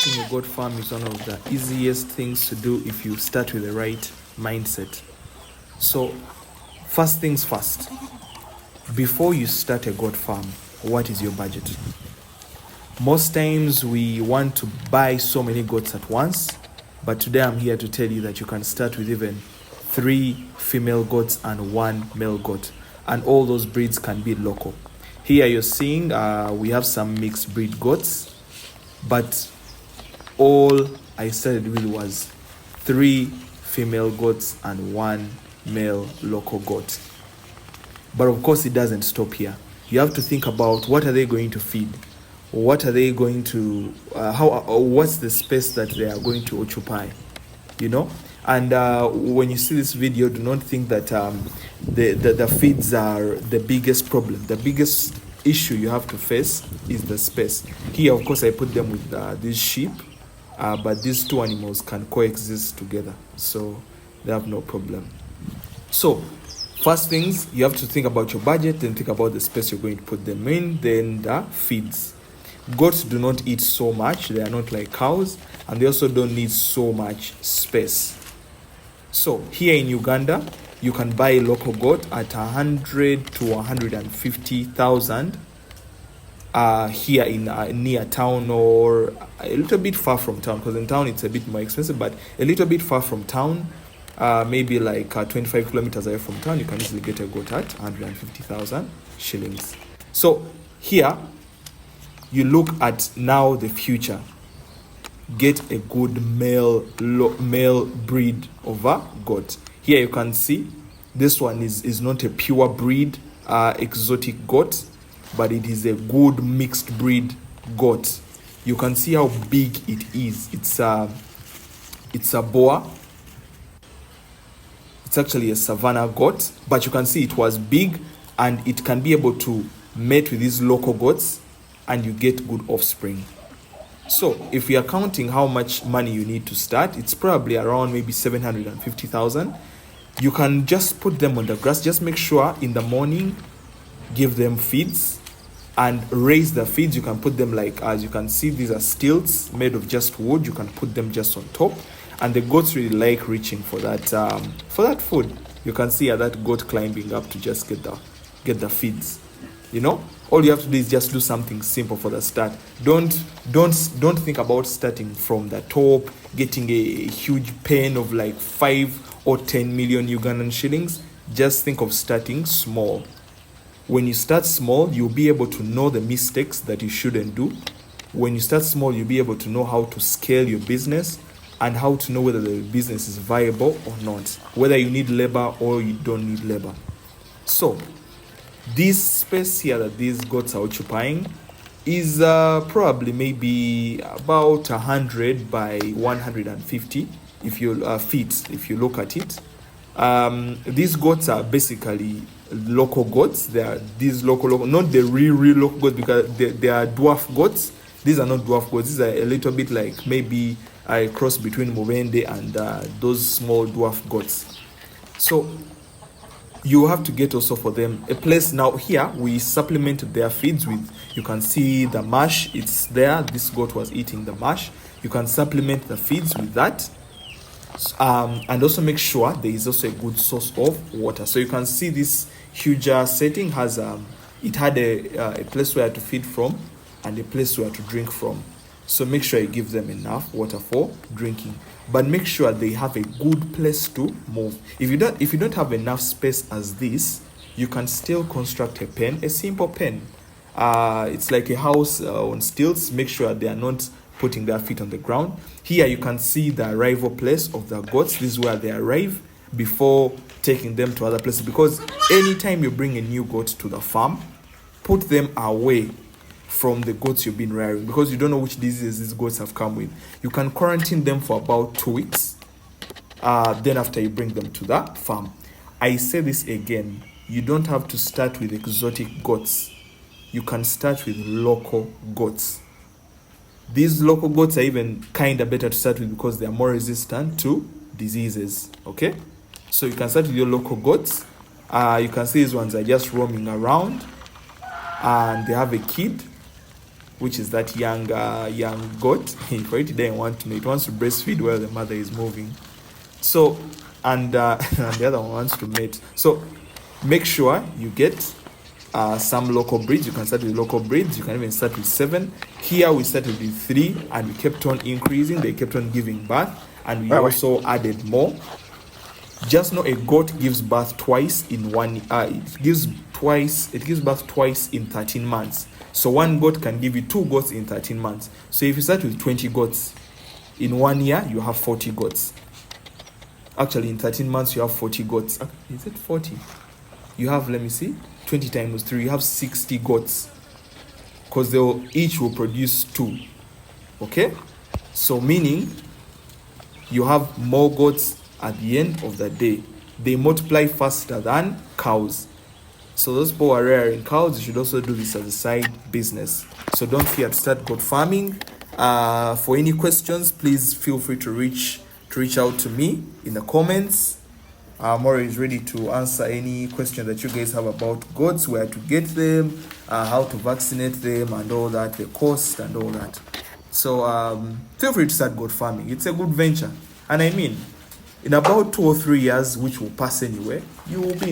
starting a goat farm is one of the easiest things to do if you start with the right mindset. So, first things first, before you start a goat farm, what is your budget? Most times we want to buy so many goats at once, but today I'm here to tell you that you can start with even 3 female goats and 1 male goat, and all those breeds can be local. Here you're seeing we have some mixed breed goats, but all I started with was 3 female goats and 1 male local goat. But of course it doesn't stop here. You have to think about what are they going to feed, what are they going to what's the space that they are going to occupy, and when you see this video, do not think that the feeds are the biggest problem. The biggest issue you have to face is the space. Here of course I put them with these sheep, but these 2 animals can coexist together, so they have no problem. So first things, you have to think about your budget, then think about the space you're going to put them in, then the feeds. Goats do not eat so much, they are not like cows, and they also don't need so much space. So here in Uganda, you can buy a local goat at 100 to 150,000 here in near town, or a little bit far from town, because in town it's a bit more expensive, but a little bit far from town, maybe like 25 kilometers away from town, you can easily get a goat at 150,000 shillings. So here you look at now the future. Get a good male breed of a goat. Here you can see this one is not a pure breed exotic goat, but it is a good mixed breed goat. You can see how big it is. It's a boar. It's actually a savannah goat, but you can see it was big, and it can be able to mate with these local goats, and you get good offspring. So if we are counting how much money you need to start, it's probably around maybe 750,000. You can just put them on the grass. Just make sure in the morning, give them feeds and raise the feeds. You can put them, like, as you can see, these are stilts made of just wood. You can put them just on top, and the goats really like reaching for that food. You can see that goat climbing up to just get the feeds. All you have to do is just do something simple for the start. Don't think about starting from the top, getting a huge pen of like 5 or 10 million Ugandan shillings. Just think of starting small. When you start small, you'll be able to know the mistakes that you shouldn't do. When you start small, you'll be able to know how to scale your business and how to know whether the business is viable or not, whether you need labor or you don't need labor. So this space here that these goats are occupying is probably maybe about 100 by 150 if you feet, if you look at it. These goats are basically local goats. They are these local, not the real local goats, because they are dwarf goats. These are not dwarf goats. These are a little bit like maybe a cross between Mubende and those small dwarf goats. So you have to get also for them a place. Now here we supplemented their feeds with, you can see the mash, it's there. This goat was eating the mash. You can supplement the feeds with that, and also make sure there is also a good source of water. So you can see this huge setting has it had a place where to feed from and a place where to drink from. So make sure you give them enough water for drinking, but make sure they have a good place to move. If you don't have enough space as this, you can still construct a pen, a simple pen. It's like a house on stilts. Make sure they are not putting their feet on the ground. Here you can see the arrival place of the goats. This is where they arrive before taking them to other places, because anytime you bring a new goat to the farm, put them away from the goats you've been rearing, because you don't know which diseases these goats have come with. You can quarantine them for about 2 weeks, then after you bring them to the farm. I say this again, you don't have to start with exotic goats. You can start with local goats. These local goats are even kind of better to start with because they are more resistant to diseases. Okay, so you can start with your local goats. You can see these ones are just roaming around and they have a kid. which is that young goat. For it didn't want to know, it wants to breastfeed while the mother is moving. So, and and the other one wants to mate. So make sure you get some local breeds. You can start with local breeds. You can even start with 7. Here we started with 3, and we kept on increasing. They kept on giving birth, and we also added more. Just know a goat gives birth twice in one. It gives birth twice in 13 months. So one goat can give you 2 goats in 13 months. So if you start with 20 goats, in 1 year you have 40 goats. Actually, in 13 months you have 40 goats. Is it 40? You have, let me see, 20 times 3. You have 60 goats, because each will produce 2. Okay, so meaning you have more goats at the end of the day. They multiply faster than cows. So those people who are rearing cows, you should also do this as a side business. So don't fear to start goat farming. For any questions, please feel free to reach out to me in the comments. I'm always ready to answer any question that you guys have about goats, where to get them, how to vaccinate them, and all that, the cost and all that. So feel free to start goat farming. It's a good venture, and I mean, in about 2 or 3 years, which will pass anyway, you will be